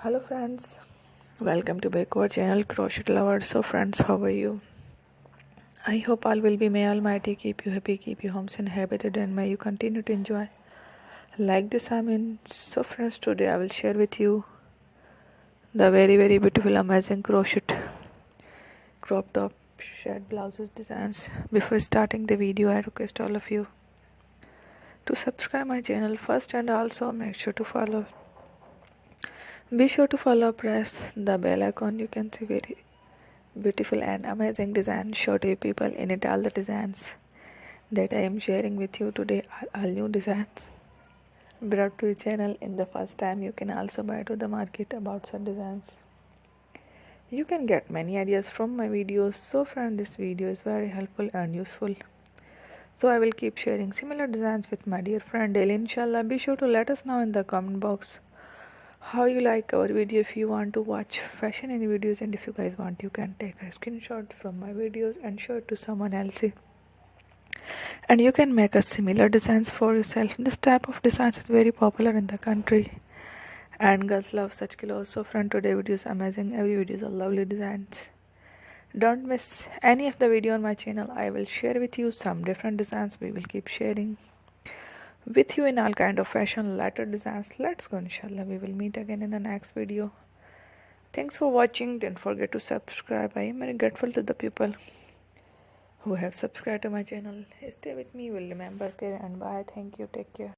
Hello friends, welcome to back our channel Crochet Lovers. So friends, how are you? I hope all will be, may Almighty keep you happy, keep you homes inhabited, and may you continue to enjoy like this. So friends, today I will share with you the very beautiful amazing crochet crop top shed blouses designs. Before starting the video, I request all of you to subscribe my channel first, and also make sure to follow. Be sure to follow, press the bell icon. You can see very beautiful and amazing design. Show to you people in it all the designs that I am sharing with you today are all new designs brought to the channel in the first time. You can also buy to the market about such designs. You can get many ideas from my videos. So friend, this video is very helpful and useful. So I will keep sharing similar designs with my dear friend daily, inshallah. Be sure to let us know in the comment box how you like our video. If you want to watch fashion any videos, and if you guys want, you can take a screenshot from my videos and show it to someone else, and you can make a similar designs for yourself. This type of designs is very popular in the country and girls love such clothes. So friend, today video is amazing. Every video is a lovely designs. Don't miss any of the video on my channel. I will share with you some different designs. We will keep sharing with you in all kind of fashion lighter designs. Let's go, inshallah. We will meet again in the next video. Thanks for watching. Don't forget to subscribe. I am very grateful to the people who have subscribed to my channel. Stay with me. Will remember, care, and bye. Thank you. Take care.